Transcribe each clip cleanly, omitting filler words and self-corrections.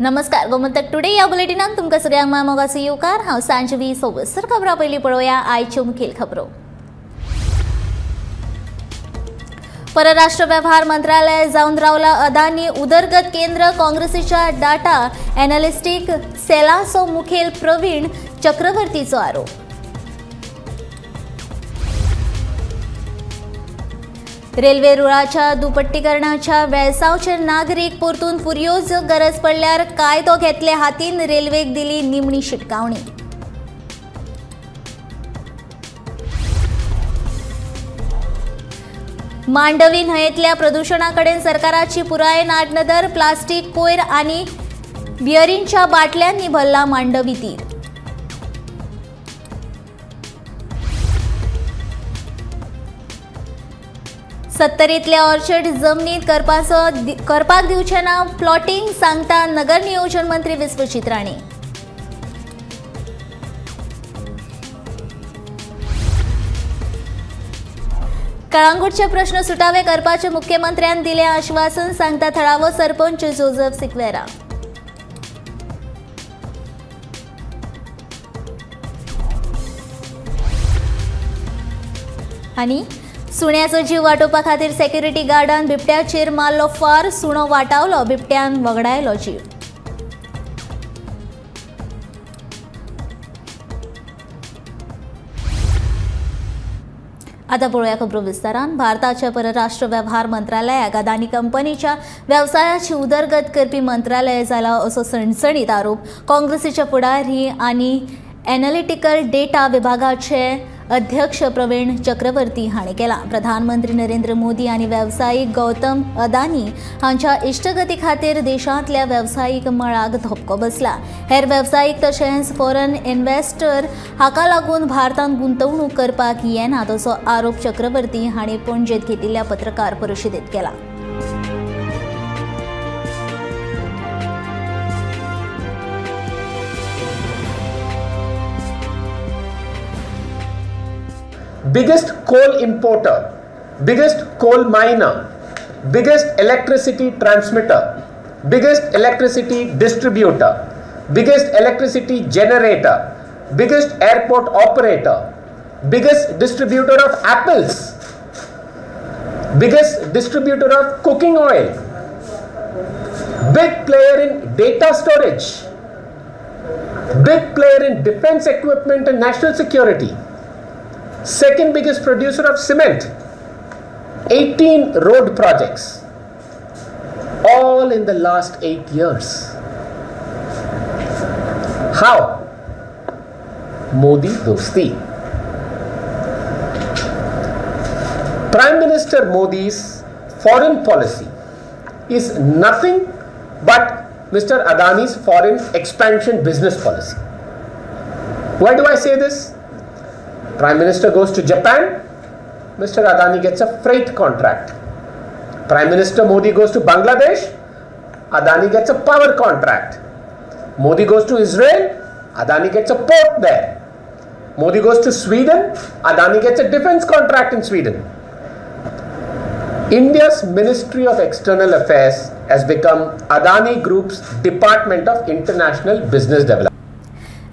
नमस्कार, गोमंतक टुडे या बुलेटिनात तुमका सगळ्यांक मोगाचो येवकार। हांव सांजवी सविस्तर खबरां पयलीं पळोवया आयच्यो मुखेल खबरो। परराष्ट्र वेव्हार मंत्रालय जावन रावला अदानी उदरगत केंद्र काँग्रेसीच्या डाटा एनालिस्टिक सेलाचो मुखेल प्रवीण चक्रवर्तीचो आरोप। रेल्वे रुळाच्या दुपट्टीकरणाच्या वेळसावचेर नागरीक परतून फुर्योज गरज पडल्यार कायदो घेतले हातीन रेल्वेक दिली निमणी शिटकावणी। मांडवी न्हंयेतल्या प्रदूषणाकडेन सरकाराची पुराय नाडनदर। प्लास्टीक कोयर आनी बियरींच्या बाटल्यांनी भरला मांडवी तीर। सत्तरीतल्या ऑर्चर्ड जमनीत करपाक दिवचे ना प्लॉटिंग सांगता नगर नियोजन मंत्री विश्वजीत राणे। कळंगूटचे प्रश्न सुटावे करपाचे मुख्यमंत्र्यान दिले आश्वासन सांगता थळावो सरपंच जोसेफ सिक्वेरा। आनी सुण्याचो जीव वाटोवपा खातीर सेक्युरिटी गार्डान बिबट्याचेर मारलो फार। सुणो वाटावलो, बिबट्यान वगडायलो जीव। आता पळोवया खबरो विस्तारान। भारताच्या परराष्ट्र वेव्हार मंत्रालयाक अदानी कंपनीच्या व्यवसायाची उदरगत करपी मंत्रालय जाला असो सणसणीत आरोप काँग्रेसीचे फुडारी आनी एनालिटिकल डेटा विभागाचे अध्यक्ष प्रवीण चक्रवर्ती हाणें केला। प्रधानमंत्री नरेंद्र मोदी आनी व्यावसायिक गौतम अदानी हांच्या इश्टगती खातीर देशांतल्या व्यावसायिक मळाक धपको बसला। हेर व्यावसायिक तशेंच फॉरेन इन्व्हेस्टर हाका लागून भारतांत गुंतवणूक करपाक येनात असो आरोप चक्रवर्ती हांणी पणजेंत घेतिल्ल्या पत्रकार परिशदेंत केला। Biggest coal importer, biggest coal miner, biggest electricity transmitter, biggest electricity distributor, biggest electricity generator, biggest airport operator, biggest distributor of apples, biggest distributor of cooking oil, big player in data storage, big player in defense equipment and national security, second biggest producer of cement, 18 road projects, all in the last 8 years. How? Modi dosti. Prime Minister Modi's foreign policy is nothing but Mr. Adani's foreign expansion business policy. Why do I say this? Prime Minister goes to Japan, Mr. Adani gets a freight contract. Prime Minister Modi goes to Bangladesh, Adani gets a power contract. Modi goes to Israel, Adani gets a port there. Modi goes to Sweden, Adani gets a defense contract in Sweden. India's Ministry of External Affairs has become Adani Group's Department of International Business Development.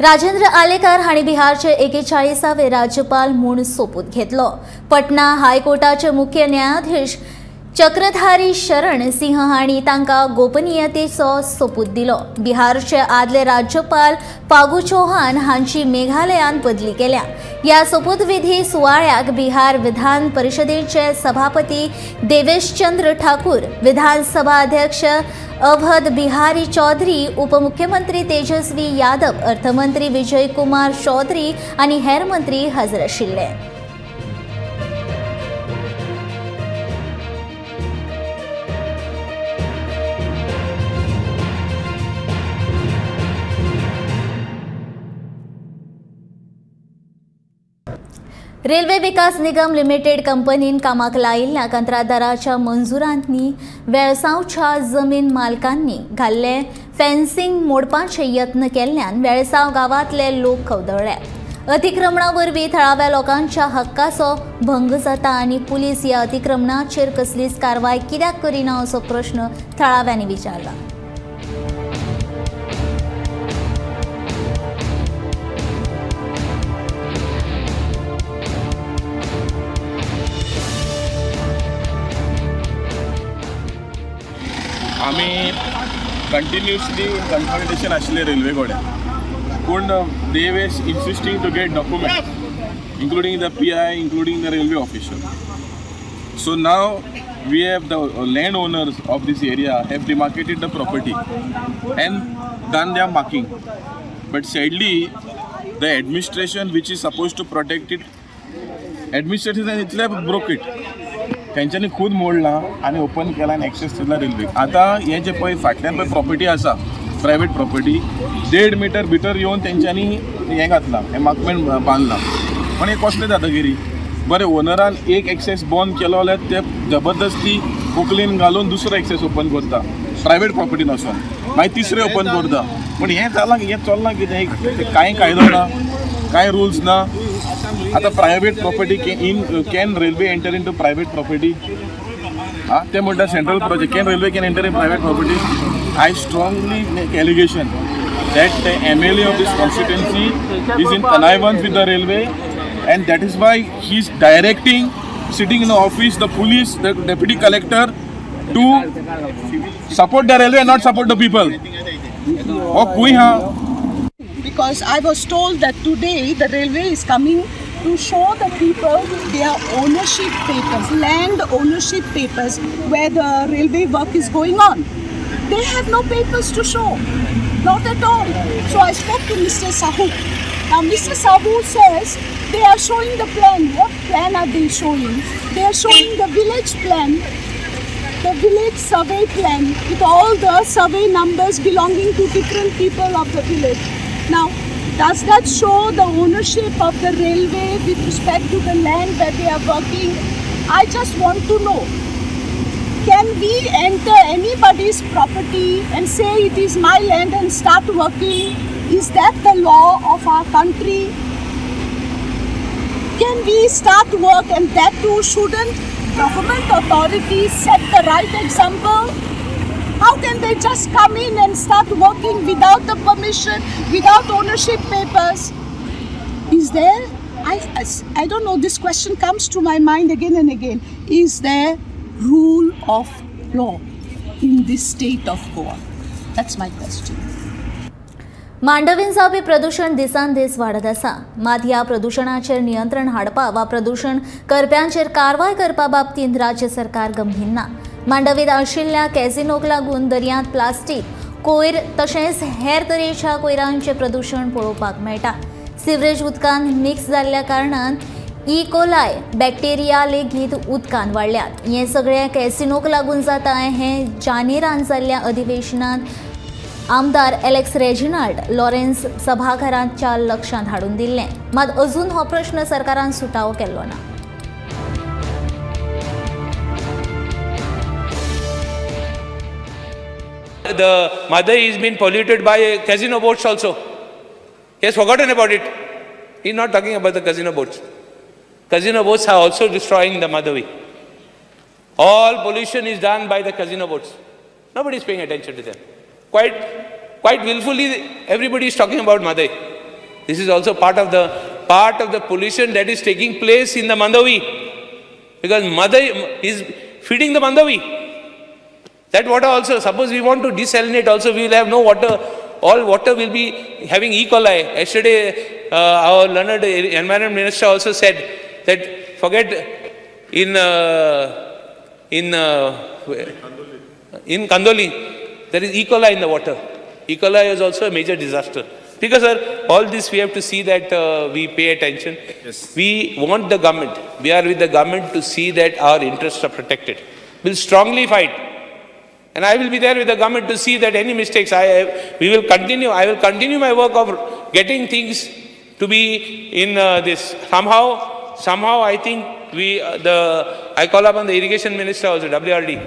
Rajendra Alekar हांणी बिहारचे 41वे राज्यपाल म्हूण सोपूत घेतलो। पटना हायकोर्टाचे मुख्य न्यायाधीश चक्रधारी शरण सिंह हांणी तांकां गोपनीयतेचो सोपूत दिलो। बिहारचे आदले राज्यपाल फागू चौहान हांची मेघालयान बदली केल्या। या सोपूतविधी सुवाळ्याक बिहार विधान परिषदेचे सभापती देवेशचंद्र ठाकूर, विधानसभा अध्यक्ष अवध बिहारी चौधरी, उपमुख्यमंत्री तेजस्वी यादव, अर्थमंत्री विजय कुमार चौधरी आनी हेर मंत्री हजर आशिल्ले। रेल्वे विकास निगम लिमिटेड कंपनीन कामाक लायिल्ल्या कंत्राटदाराच्या मंजुरांनी वेळसावच्या जमीन मालकांनी घाल्ले फेन्सिंग मोडपाचे यत्न केल्ल्यान वेळसाव गावांतले लोक खवदळ्ळे। अतिक्रमणा वरवीं थळाव्या लोकांच्या हक्काचो भंग जाता आनी पुलीस ह्या अतिक्रमणाचेर कसलीच कारवाय कित्याक करिना असो प्रश्न थळाव्यांनी विचारला। आम्ही कंटिन्युअसली कन्सल्टेशन आशिल्ले रेल्वे कडेन, पूण they was insisting to get documents including the PI, including the railway official. So now we have the landowners of this area have demarcated the property and done their marking. But sadly, the administration which is supposed to protect it, administration itself broke it. त्यांच्यानी खुद मोडला आणि open केला आणि access दिला railway. आता हे जे पळय फाटल्यान पळय प्रॉपर्टी आसा प्रायवेट प्रॉपर्टी 1.5 मीटर भितर येवन तेंच्यांनी हें घातला, एमार्कमेंट बांदला. पण हे कसले दादागिरी. बरें ओनरान एक एक्सेस बंद केलो जाल्यार ते जबरदस्ती पोकलीन घालून दुसरो एक्सेस ओपन करता प्रायवेट प्रॉपर्टीन वचून, मागीर तिसरें ओपन करता. पण हें जालां, हें चल्लां कितें, कांय कायदो ना, कांय रुल्स ना. आता private property can railway enter into private property? ते म्हणटा central project can railway can enter in private property? I strongly make allegation that the MLA of this constituency is in connivance with the railway, and that is why he is directing, sitting in the office, the police, the deputy collector, to support the railway and not support the people. Because I was told that today the railway is coming to show the people their ownership papers, land ownership papers, where the railway work is going on. They have no papers to show, not at all. So I spoke to Mr. Sahu. Now Mr. Sahu says they are showing the plan. What plan are they showing? They are showing the village plan, the village survey plan, with all the survey numbers belonging to different people of the village. Now, does that show the ownership of the railway with respect to the land where they are working? I just want to know. Can we enter anybody's property and say it is my land and start working? Is that the law of our country? Can we start work, and that too shouldn't government authorities set the right example? How can they just come in and start working without the permission, without ownership papers? Is there, I don't know, this question comes to my mind again and again. Is there rule of law in this state of Goa? That's my question. मांडवीन जावपी प्रदूषण दिसान दीस वाडत आसा. मात ह्या प्रदूषणाचेर नियंत्रण हाडपा वा प्रदूषण करप्यांचेर कारवाय करपा बाबतींत राज्य सरकार गंभीर ना. मांडवीत आशिल्ल्या कॅझिनोक लागून दर्यांत प्लास्टीक, कोयर तशेंच हेर तरेच्या कोयरांचें प्रदूषण पळोवपाक मेळटा. सिवरेज उदकांत मिक्स जाल्ल्या कारणान कोलाय बॅक्टेरिया लेगीत उदकांत वाडल्यात. हें सगळें कॅझिनोक लागून जाता हें जानेरांत जाल्ल्या अधिवेशनांत आमदार एलेक्स रेजिनाल्ड लॉरेन्स सभाघरांच्या लक्षांत हाडून दिल्लें. मात अजून हो प्रश्न सरकारान सुटावो केल्लो ना. The Madai is being polluted by casino boats also. He has forgotten about it. He is not talking about the casino boats. Casino boats are also destroying the Madavi. All pollution is done by the casino boats. Nobody is paying attention to them. Quite willfully, everybody is talking about Madai. This is also part of the pollution that is taking place in the Mandavi, because Madai is feeding the Mandavi. That water also, suppose we want to desalinate also, we will have no water. All water will be having E. coli. Yesterday, our learned environment minister also said that forget in Kandoli, there is E. coli in the water. E. coli is also a major disaster. Because sir, all this we have to see that we pay attention. Yes. We want the government, we are with the government to see that our interests are protected. We will strongly fight. And I will be there with the government to see that any mistakes I will continue my work of getting things to be in this. Somehow I think I call upon the irrigation minister also, WRD,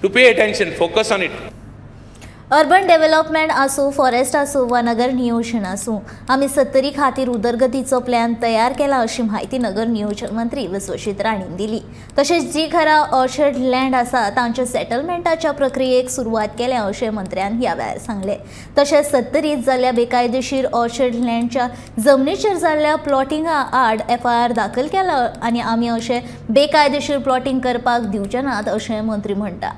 to pay attention, focus on it. Urban development आसूं, forest आसूं वा नगर नियोजन आसूं, आमी 70 खातीर उदरगतीचो plan तयार केला अशी माहिती नगर नियोजन मंत्री विश्वजीत राणीन दिली. तशेंच जी घरां ऑर्चर्ड लँड आसा तांच्या सेटलमेंटाच्या प्रक्रियेक सुरवात केल्या अशें मंत्र्यान ह्या वेळार सांगलें. तशेंच 70 जाल्ल्या बेकायदेशीर ऑर्चर्ड लँडच्या जमनीचेर जाल्ल्या प्लॉटिंगा आड FIR दाखल केला आनी आमी अशें बेकायदेशीर प्लॉटिंग करपाक दिवचे नात अशें मंत्री म्हणटा.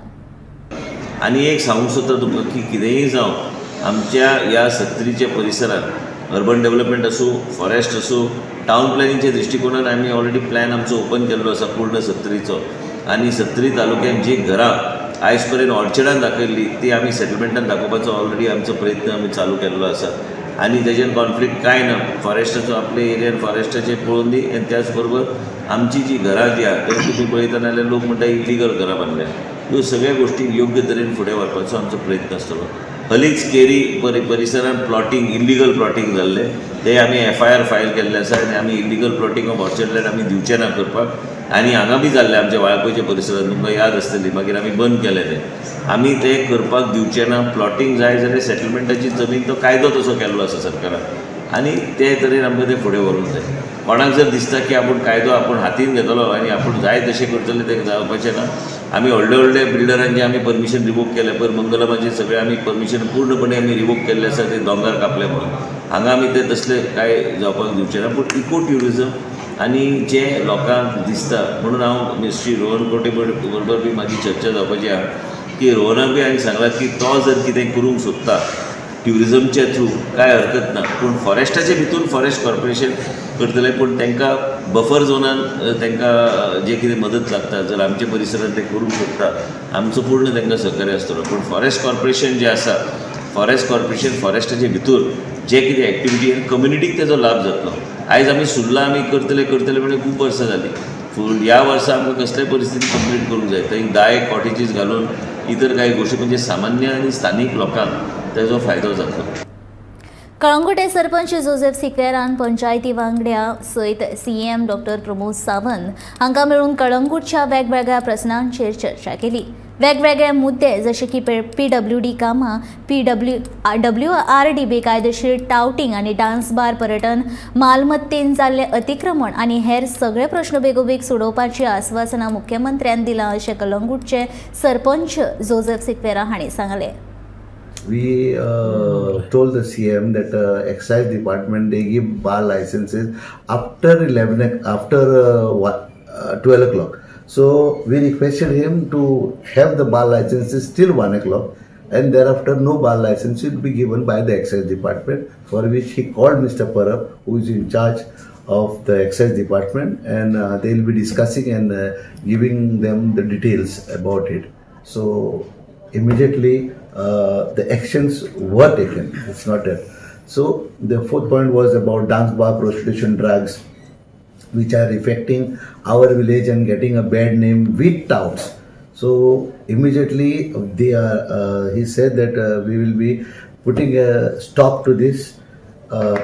आनी एक सांगूंक सोदता तुमकां की कितेंय जावं आमच्या ह्या सत्तरीच्या परिसरांत अर्बन डेव्हलपमेंट आसूं, फॉरेस्ट आसूं, टावन प्लॅनिंगच्या दृश्टिकोनान आमी ऑलरेडी प्लॅन आमचो ओपन केल्लो आसा पूर्ण सत्तरीचो. आनी सत्तरी तालुक्यात जी घरां आयज पर्यंत ऑर्चर्डान दाखयल्ली ती आमी सेटलमेंटान दाखोवपाचो ऑलरेडी आमचो प्रयत्न आमी चालू केल्लो आसा. आनी तेजेर कॉन्फ्लिक्ट कांय ना. फॉरेस्टाचो आपले एरियान फॉरेस्टाचें पळोवन दी आनी त्याच बरोबर आमची जी घरां जी आहा ते तुमी पळयता जाल्यार लोक म्हणटा इलिगल घरां बांदल्या. ह्यो सगळ्या गोश्टी योग्य तरेन फुडें व्हरपाचो आमचो प्रयत्न आसतलो. हलींच केरी परिसरांत प्लॉटिंग इल्लिगल प्लॉटिंग जाल्लें ते आमी FIR फायल केल्ले आसा आनी आमी illegal plotting of orchard land आमी दिवचे ना करपाक. आनी हांगा बी जाल्लें आमच्या वाळपयच्या परिसरांत तुमकां याद आसतली मागीर आमी बंद केलें तें. आमी तें करपाक दिवचे ना. प्लॉटिंग जाय जाल्यार सेटलमेंटाची जमीन तो कायदो तसो केल्लो आसा सरकारान आनी ते तरेन आमकां तें फुडें व्हरूंक जाय. कोणाक जर दिसता की आपूण कायदो आपूण हातीन घेतलो आनी आपूण जाय तशें करतले तें जावपाचें ना. आमी व्हडले बिल्डरांचे आमी परमिशन रिवोक केलें पळय मंगलमाचें सगळें आमी परमिशन पूर्णपणे आमी रिवोक केल्लें आसा ते दोंगर कापले म्हणून. हांगा आमी ते तसले कांय जावपाक दिवचे ना. पूण इको ट्युरिजम आनी जे लोकांक दिसता म्हणून हांव मिनिस्ट्री रोहन कोटे बरोबर बी म्हाजी चर्चा जावपाची आहा की रोहनाक बी हांवें सांगलां की तो जर कितें करूंक सोदता ट्युरिजमच्या थ्रू काय हरकत ना. पूण फॉरेस्टाचे भितून फॉरेस्ट कॉर्पोरेशन करतले पूण तांकां बफर झोनान तांकां जे कितें मदत लागता जर आमच्या परिसरांत ते करूंक सोदता आमचो पूर्ण तांकां सहकार्य आसतलो. पूण फॉरेस्ट कॉर्पोरेशन जें आसा फॉरेस्ट कॉर्पोरेशन फॉरेस्टाचे भितूर जे कितें एक्टिविटी आनी कम्युनिटीक तेजो लाभ जातलो. आयज आमी सुर्ला आमी करतले म्हणजे खूब वर्सां जालीं. पूण ह्या वर्सा आमकां कसलेय परिस्थिती कंप्लीट करूंक जाय. थंय 10 कॉटेजीस घालून इतर काही गोश्टी म्हणजे सामान्य आनी स्थानीक लोकांक तेजो फायदो जातलो. कळंगुटे सरपंच जोसेफ सिक्वेरान पंचायती वांगड्या सयत CM डॉ प्रमोद सावंत हांकां मेळून कळंगूटच्या वेगवेगळ्या प्रस्नांचेर चर्चा केली. वेगवेगळे मुद्दे जसे की PWD कामां, WRD बेकायदेशीर टावटिंग आनी डान्स बार पर्यटन मालमत्तेन जाल्ले अतिक्रमण आनी हेर सगळे प्रश्न बेगोबेग सोडोवपाची आस्वासनां मुख्यमंत्र्यान दिलां अशें कळंगूटचे सरपंच जोसेफ सिक्वेरा हांणी सांगलें. We told the CM that excise department they give bar licenses after 12 o'clock. So we requested him to have the bar licenses till 1 o'clock, and thereafter no bar license will be given by the excise department. For which he called Mr. Parab, who is in charge of the excise department, and they will be discussing and giving them the details about it. So immediately the actions were taken. It's not that. So the fourth point was about dance bar, prostitution, drugs, which are affecting our village and getting a bad name with towns. So immediately they are. He said that we will be putting a stop to this.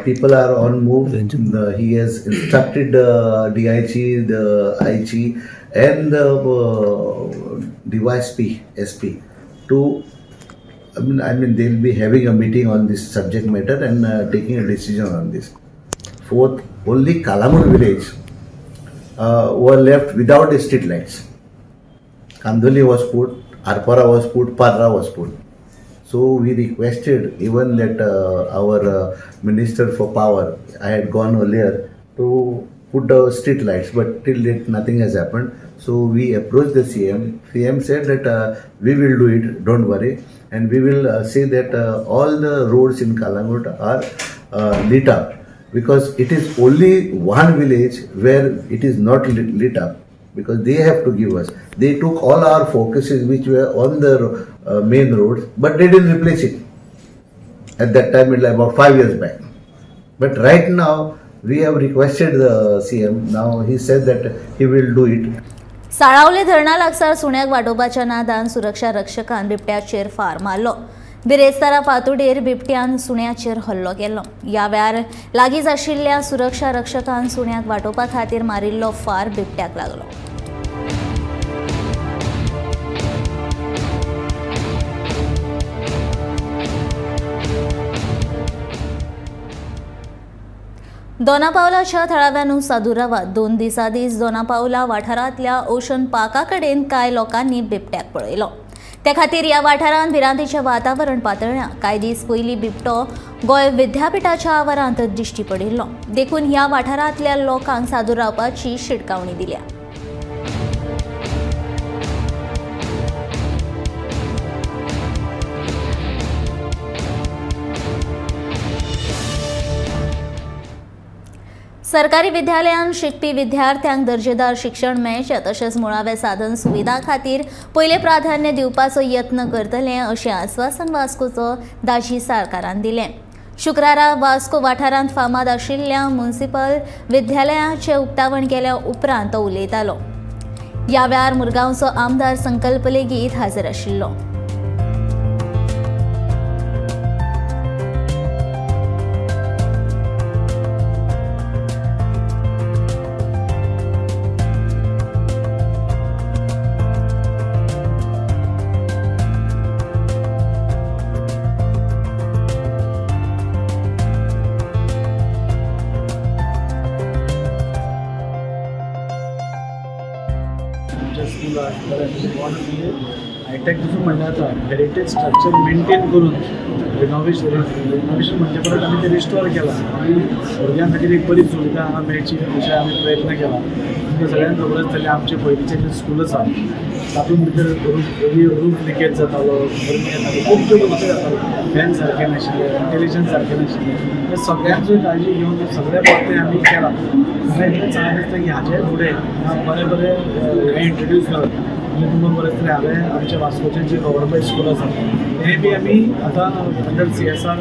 People are on move. He has instructed DIG, the IG, and the DYSP, SP to. I mean, they will be having a meeting on this subject matter and taking a decision on this. Fourth, only Kalamur village were left without the street lights. Kandoli was put, Arpara was put, Parra was put. So we requested even that our Minister for Power, I had gone earlier to put the street lights, but till date nothing has happened. So we approached the CM. CM said that we will do it, don't worry. And we will say that all the roads in Kalangut are lit up, because it is only one village where it is not lit up, because they have to give us. They took all our focuses which were on the main roads, but they didn't replace it. At that time, it was about 5 years back. But right now, we have requested the CM. Now he said that he will do it. साळावले धरणा लागसार सुण्याक वाटोवपाच्या नादान सुरक्षा रक्षकान बिबट्याचेर फार मारलो. बिरेस्तारा फातोडेर बिबट्यान सुण्याचेर हल्लो केलो. ह्या वेळार लागींच आशिल्ल्या सुरक्षा रक्षकान सुण्याक वाटोवपा खातीर मारिल्लो फार बिबट्याक लागलो. दोनापावलाच्या थळाव्यान सादुरावात 2 दिसांदीस दोनापावला वाठारांतल्या ओशन पार्का कडेन कांय लोकांनी बिबट्याक पळयलो. त्या खातीर ह्या वाठारांत भिरांतीचें वातावरण पातळ्ळां. कांय दीस पयलीं बिबटो गोंय विद्यापिठाच्या आवारांत दिश्टी पडिल्लो. देखून ह्या वाठारांतल्या लोकांक सादूर रावपाची शिटकावणी दिल्या. सरकारी विद्यालयांत शिकपी विद्यार्थ्यांक दर्जेदार शिक्षण मेळचें तशेंच मुळावे साधन सुविधा खातीर पयले प्राधान्य दिवपाचो यत्न करतले अशें आस्वासन वास्कोचो दाजी सरकारान दिलें। शुक्रारा वास्को वाठारांत फामाद आशिल्ल्या म्युनिसिपल विद्यालयाचें उक्तावण केल्या उपरांत तो उलयतालो। ह्या वेळार मुरगांवचो आमदार संकल्प लेगीत हाजीर आशिल्लो। हायटेक दुसरं म्हणलं आता हेरिटेज स्ट्रक्चर मेंटेन करून रिनोव्हेशन म्हणजे परत आम्ही ते रिस्टोर केला आणि भुरग्यां खातीर एक बरी सुविधा हांगा मेळची अशें आमी प्रयत्न केला। तुमकां सगळ्यांक खबर आसतलें आमचे पयलींचे जे स्कूल आसा तातूंत भितर रूफ लिकेज जातालो, खुबश्यो गोश्टी जातालो, फॅन सारके नाशिल्ले, वेंटिलेशन सारकें नाशिल्लें, हे सगळ्यांची काळजी घेवन सगळे पत्ते आमी केला। म्हाका इतलें सांगलें दिसता की हाचे फुडें बरें बरें हे इंट्रोड्यूस करप म्हणजे तुमकां बरें दिसतलें हांवें आमचे वास्कोचे जे गव्हर्मेंट स्कूल आसा हे बी आमी आतां अंडर CSR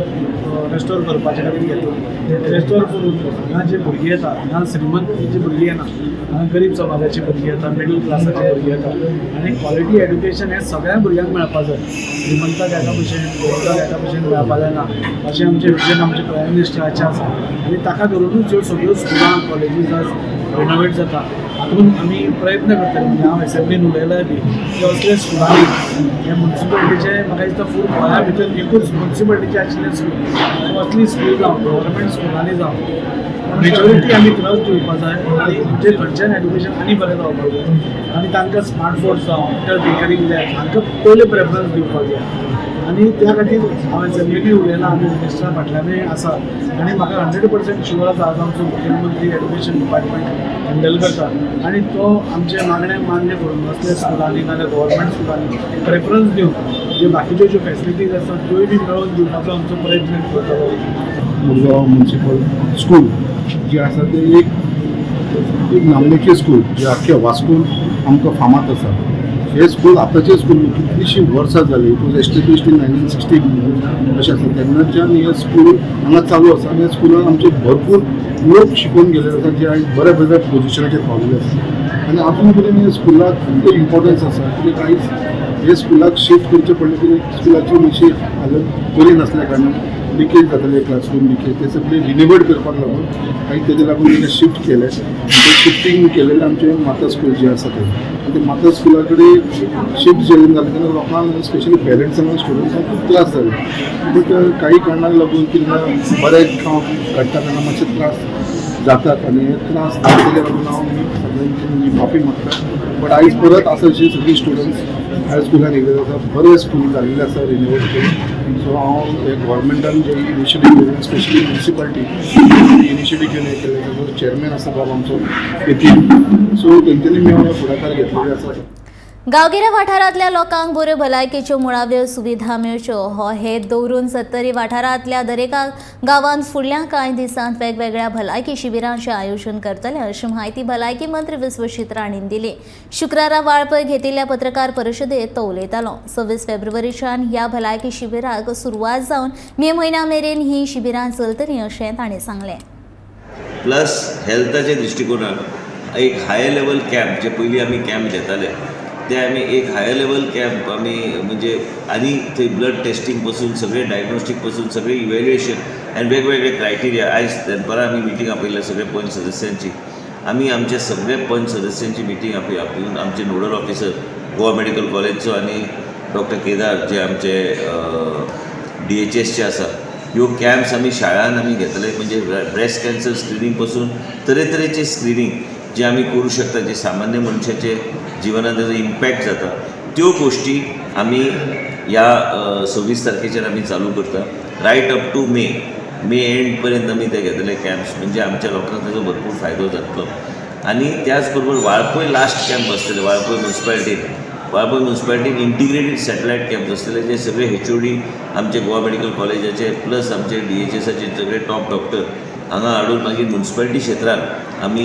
रेस्टोर करपाचे खातीर घेतला। रेस्टोर करून हांगा जे भुरगीं येता हांगा श्रीमंत जी भुरगीं येना, हांगा गरीब समाजाची भुरगीं येता, मिडल क्लासाची भुरगीं येता आनी क्वॉलिटी एड्युकेशन हें सगळ्या भुरग्यांक मेळपा जाय। श्रीमंताक एका भशेन गरीबाक एका भशेन मेळपा जायना अशें आमचें विजन आमच्या प्रायम मिनिस्टराचें आसा आनी ताका धरूनच ह्यो सगळ्यो स्कुलां कॉलेजीस आज रिनोवेट जाता। हातून आमी प्रयत्न करतले म्हणजे हांव एसेंब्लीन उलयलाय बी की असले स्कुलांनी हे म्युनिसिपालिटीचे म्हाका दिसता फूल गोंया भितर एकूच म्युनिसिपालिटीचे आशिल्ले स्कूल असली स्कूल जावं गव्हर्मेंट स्कुलांनी जावं मेजॉरिटी आमी ट्रस्ट दिवपा जाय आनी म्हणजे खंयचें एड्युकेशन आनी बरें जावपाक जाय आनी तांकां स्मार्ट बोर्ड्स जावं इंटर टिंकरींग लॅब हांकां पयले प्रेफरन्स दिवपाक जाय आनी त्या खातीर हांव एसेंब्लीनी उलयलां आमी मिनिस्टरा फाटल्यानूय आसा आनी म्हाका 100% शुअर आसा आज आमचो मुखेलमंत्री एड्युकेशन डिपार्टमेंट हँडल करता आनी तो आमचे मागणे मान्य करून असले स्कुलांनी नाजाल्यार गव्हर्मेंट स्कुलांनी प्रेफरन्स दिवन जे बाकीच्यो ज्यो फॅसिलिटीज आसात त्योय बी मेळोवन दिवपाचो आमचो प्रयत्न करतलो। मुरगांव म्युनिसिपल स्कूल जे आसा ते एक नामनेचे स्कूल जे आख्या वास्कोन आमकां फामाद आसा। हे स्कूल आतांचे स्कूल कितलींशीं वर्सां जालीं, इट वॉज एस्टॅब्लिश्ड इन 1960 अशें आसा तेन्नाच्यान हे स्कूल हांगा चालू आसा आनी ह्या स्कुलान आमचे भरपूर लोक शिकून गेले आसा जे आयज बऱ्या बऱ्या पोजिशनाचेर पावलेले आसा आनी आजून मेरेन ह्या स्कुलाक खूब इम्पॉर्टन्स आसा कित्याक आयज हे स्कुलाक शिफ्ट करचें पडलें कित्याक स्कुलाची मातशी हालत बरी नासल्या कारणान लिकेज जाताले, क्लासरूम लिकेज ते सगळे रिनोवेट करपाक लागून आयज तेजे लागून ताका शिफ्ट केलें ते शिफ्टींग केलेलें आमचें माता स्कूल जें आसा तें आनी ते माता स्कुला कडेन शिफ्ट जेन्ना जालें तेन्ना लोकांक स्पेशली पेरंट्सांक आनी स्टुडंट्सांक खूब त्रास जाले बट काही कारणाक लागून कितें बरें काम घडटा तेन्ना मातशे त्रास जातात आनी हे त्रास जातले लागून हांव सगळ्यांची माफी मागता बट आयज परत आसा अशी सगळीं स्टुडंट्स ह्या स्कुलान येयलेले आसा बरे स्कूल जाल्ले आसा रिनोवेट करून सो हांव हे गव्हर्मेंटान जे इनिशिएटीव घेवन स्पेशली म्युनिसिपालिटी इनिशिएटीव घेवन हे केले चेअरमॅन आसा बाब आमचो येतील सो तेंच्यांनी मेळून फुडाकार घेतलेले आसा। गांवगिऱ्या वाठारांतल्या लोकांक बऱ्यो भलायकेच्यो मुळाव्यो सुविधा मेळच्यो हो हेत दवरून सत्तरी वाठारांतल्या दरेका गांवांत फुडल्या कांय दिसांत वेगवेगळ्या भलायकी शिबिरांचें आयोजन करतले अशी माहिती भलायकी मंत्री विश्वजीत राणेन दिली। शुक्रारा वाळपय घेतिल्ल्या पत्रकार परिशदेंत तो उलयतालो। 26 फेब्रुवारीच्यान ह्या भलायकी शिबिराक सुरवात जावन मे म्हयन्या मेरेन ही शिबिरां चलतलीं अशें ताणें सांगलें। प्लस हेल्थाच्या दृश्टिकोनान एक हायर लेवल कॅम्प जे पयलीं आमी कॅम्प घेताले ते आमी एक हायर लेवल कॅम्प आमी म्हणजे आनी थंय ब्लड टेस्टिंग पासून सगळे डायग्नोस्टीक पासून सगळे इवॅल्युएशन आनी वेगवेगळे क्रायटेरिया आयज दनपारां आमी मिटींग आपयल्या सगळे पंच सदस्यांची आमी आमच्या सगळे पंच सदस्यांची मिटींग आपयून आमचे नोडल ऑफिसर गोवा मेडिकल कॉलेजचो आनी डॉक्टर केदार जे आमचे DHSचे आसा ह्यो कॅम्प्स आमी शाळांत आमी घेतले म्हणजे ब्रेस्ट कॅन्सर स्क्रिनींग पासून तरेतरेचे स्क्रिनींग जे आमी करूं शकता जे सामान्य मनशाचे जिवनात जो इम्पॅक्ट जाता त्यो गोष्टी आमी ह्या 26 तारखेचेर आमी चालू करता right up to May end पर्यंत आमी ते घेतले कॅम्प्स म्हणजे आमच्या लोकांक ताजो भरपूर फायदो जातलो आनी त्याच बरोबर वाळपय लास्ट कॅम्प आसतले वाळपय म्युनिसिपालिटीन इंटिग्रेटेड सॅटेलायट कॅम्प आसतले जे सगळे HOD आमचे गोवा मेडिकल कॉलेजाचे प्लस आमचे DHSचे सगळे टॉप डॉक्टर हांगा हाडून मागीर म्युनिसिपालिटी क्षेत्रांत आमी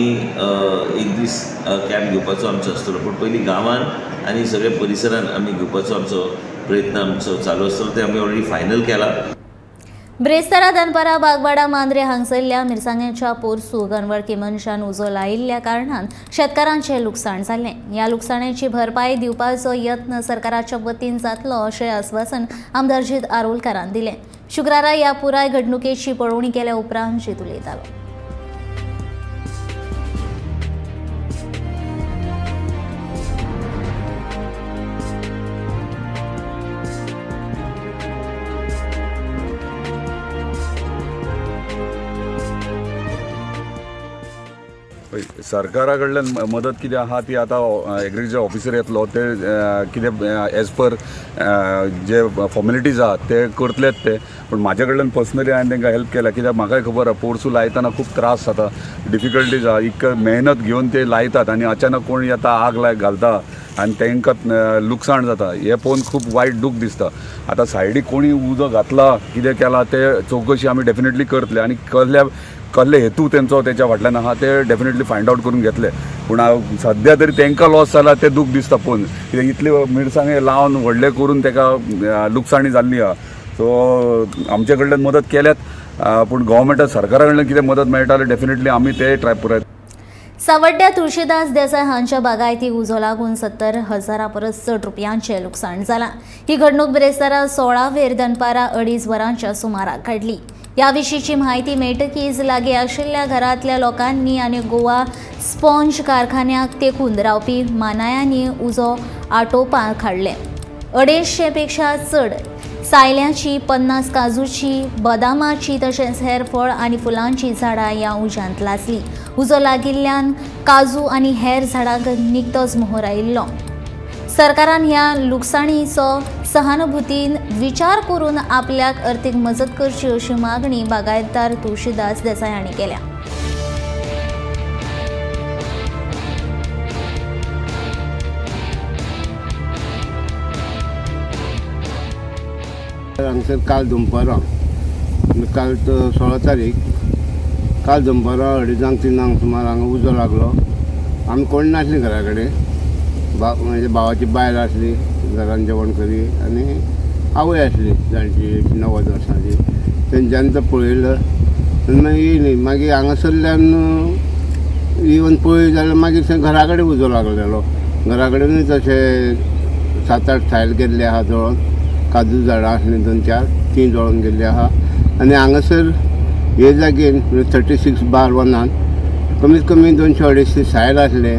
एक दीस कॅम्प घेवपाचो आमचो आसतलो, पूण पयलीं गांवांत आनी सगळे परिसरांत आमी घेवपाचो आमचो प्रयत्न आमचो चालू आसतलो, ते आमी ऑलरेडी फायनल केला. ब्रेस्तारा दनपारा बागवाडा मांद्रे हांगसरल्या मिरसांग्याच्या पोरसूक गणवळकी मनशान उजो लायिल्ल्या कारणान शेतकारांचें लुकसाण जाल्लें. ह्या लुकसाणाची भरपाई दिवपाचो यत्न सरकाराच्या वतीन जातलो अशें आस्वासन आमदार जित आरोलकारान दिलें. शुक्रारा ह्या पुराय घडणुकेची पळोवणी केल्या उपरांत जित उलयतालो. सरकारा कडल्यान मदत कितें आहा ती आतां एग्रीकल्चर ऑफिसर येतलो, ते कितें एज पर जे फॉर्मेलिटीज आहात ते करतलेच ते. पण म्हाजे कडल्यान पर्सनली हांवें तांकां हेल्प केल्या, कित्याक म्हाकाय खबर आहा पोरसूं लायतना खूब त्रास जाता, डिफिकल्टीज आहा, इतकं मेहनत घेवन ते लायतात आनी अचानक कोण येता आग घालता आनी तांकां लुकसाण जाता. हें पळोवन खूब वायट दूख दिसता. आतां सायडीक कोणी उजो घातला कितें केला ते चवकशी आमी डेफिनेटली करतले आनी कसले हेतू तेंचो तेच्या फाटल्यान आहा ते डेफिनेटली फायंड आउट करून घेतले. पूण सद्या तरी तांकां लॉस जाला ते दूख दिसता पळोवन, कित्याक इतले मिरसांगे लावन व्हडले करून ताका लुकसाणी जाल्ली आहा. सो आमचे कडल्यान मदत केल्यात, पूण गव्हर्मेंटा सरकारा कडल्यान कितें मदत मेळटा जाल्यार डेफिनेटली आमी ते ट्राय पुराय. सावड्ड्या तुळशीदास देसाय हांच्या बागायतीक उजो लागून 70,000 परस चड रुपयांचें लुकसाण जालां. ही घडणूक ब्रेस्तारा 16 दनपारा 2:30 वरांच्या सुमाराक घडली. ह्या विशींची म्हायती मेळटकीच लागीं आशिल्ल्या घरांतल्या लोकांनी आनी गोवा स्पॉन्ज कारखान्याक तेंकून रावपी मानायांनी उजो आटोवपाक हाडले. 250 पेक्षा चड सायल्याची, 50 काजूची, बदामाची तशेंच हेर फळ आनी फुलांची झाडां ह्या उज्यांत लासली. उजो लागिल्ल्यान काजू आनी हेर झाडांक निकतोच मोहर आयिल्लो. सरकारान ह्या लुकसाणीचो सहानुभुतीन विचार करून आपल्याक अर्थीक मजत करची अशी मागणी बागायतदार तुळशीदास देसाय हांणी केल्या. हांगसर काल दनपारां काल 16 तारीख काल दनपारां 2:30 सुमार हांगा उजो लागलो. आमी कोण नासली घरा कडेन, म्हणजे भावाची बायल आसली घरान जेवण करी आनी आवय आसली जाणटी 90 वर्सांची. तेंच्यांनी तो पळयलो आनी मागीर येयली. मागीर हांगासरल्यान इवन पळय जाल्यार मागीर थंय घरा कडेन उजो लागलेलो. घरा कडेनूच अशें 7-8 सायल गेल्ले आहा जळोन, काजू झाडां आसलीं 2-4 ती जळोन गेल्ली आहा. आनी हांगासर हे जागेन 36/1 कमीत कमी 200-250 सायल आसले,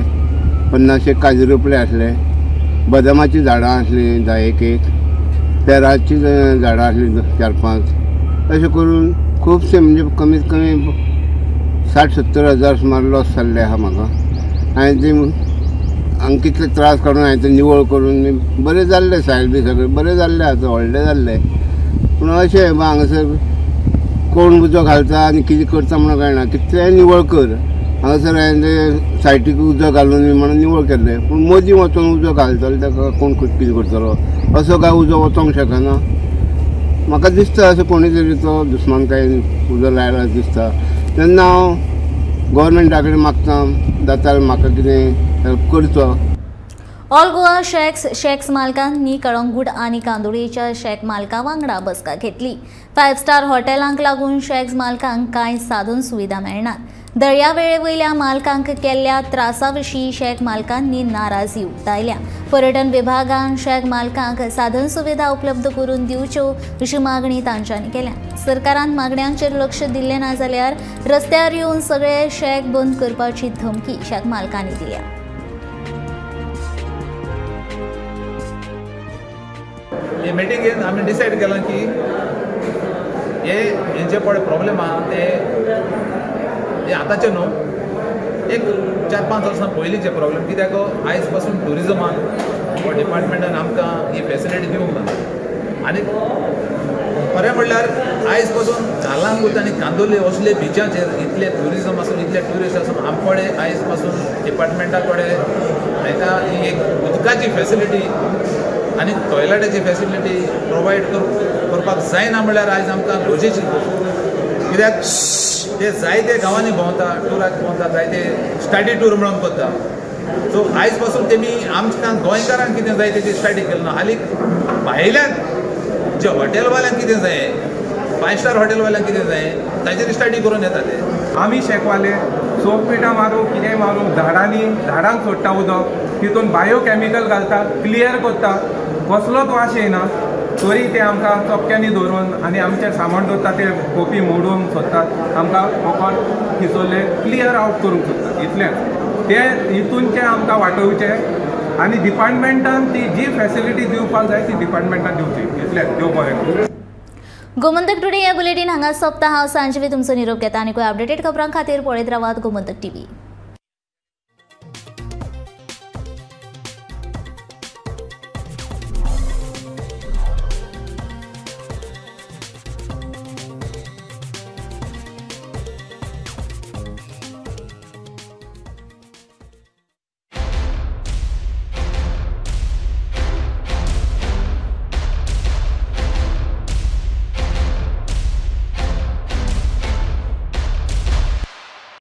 50 काजू रोपले आसले, बदामाची झाडां आसलीं 10-1, पेराची झाडां आसलीं 4-5. अशें करून खुबशे म्हणजे कमीत कमी 60-70 हजार सुमार लॉस जाल्ले आहा म्हाका. हांवें ती हांगा कितले त्रास काडून हांवें ते निवळ करून बरें जाल्ले, सायल बी सगळें बरें जाल्लें आतां व्हडलें जाल्लें. पूण अशें हांगासर कोण उजो घालता आनी कितें करता म्हणून कळना. कितलेंय निवळ कर, हांगासर हांवें ते सायटीक उजो घालून म्हणून निवळ केल्लें, पूण मदीं वचून उजो घालतलो ताका कोण कितें करतलो. असो काय उजो वचोंक शकना. म्हाका दिसता अशें कोणी तरी तो दुस्मानकायेन उजो लायला दिसता. तेन्ना हांव गव्हर्मेंटा कडेन मागता जाता जाल्यार म्हाका कितें हेल्प करचो. ऑल गोवा शेक्स मालकांनी कळंगूट आनी कांदोळेच्या शेक मालकां वांगडा बसका घेतली. 5 स्टार हॉटेलांक लागून शेक्स मालकांक कांय साधन सुविधा मेळनात. दर्यावेळे वयल्या मालकांक केल्ल्या त्रासा विशीं शेक मालकांनी नाराजी उक्तायल्या. पर्यटन विभागान शेक मालकांक साधन सुविधा उपलब्ध करून दिवच्यो अशी मागणी तांच्यांनी केल्या. सरकारान मागण्यांचेर लक्ष दिल्लें ना जाल्यार रस्त्यार येवन सगळे शेक बंद करपाची धमकी शेक मालकांनी दिल्या. हे मिटिंगेन आमी डिसायड केलां की हे जे पळय प्रॉब्लेम आहा हे आतांचे न्हू, एक 4-5 वर्सां पयलींचे प्रॉब्लेम. कित्याक आयज पासून टुरिजमान हो डिपार्टमेंटान आमकां ही फेसिलिटी दिवंक ना. आनी खरें म्हणल्यार आयज पासून कालांगूट आनी कांदोली असले बिचाचेर इतले ट्युरिजम आसून इतले ट्युरिस्ट आसून आमकडे आयज पासून डिपार्टमेंटा कडेन हाका ही एक उदकाची फेसिलिटी आनी टॉयलेटाची फेसिलिटी प्रोवायड करपाक जायना म्हणल्यार आयज आमकां गरजेची. कित्याक ते जायते गांवांनी भोंवता टुराक भोंवता जायते स्टडी टूर म्हणून करता सो आयज पासून तेमी आमच्या गोंयकारांक कितें जाय तेची स्टडी केली ना हालीं भायल्यान जे हॉटेलवाल्यांक कितें जाय 5 स्टार हॉटेलवाल्यांक कितें जाय ताचेर स्टडी करून येता ते आमी शेकवाले सोप पिठा मारूं कितें मारूं झाडांक सोडटा उदक तितून बायोकॅमिकल घालता क्लियर करता कसलोच वास येना तरी ते आमकां चपक्यांनी धरून आनी आमचें सामान दवरता ते कोपी मोडून सोदतात आमकां फकत खिचोले क्लियर आउट करूंक सोदतात इतलेंच ते हितूनचें आमकां वाटोवचें आनी डिपार्टमेंटान ती जी फॅसिलिटी दिवपाक जाय ती डिपार्टमेंटान दिवची इतलेंच देव बरें गोमंतक टुडे ह्या बुलेटीन हांगा सोंपता हांव सांजवी तुमचो निरोप घेता आनी अपडेटेड खबरां खातीर पळयत रावात गोमंतक टीव्ही.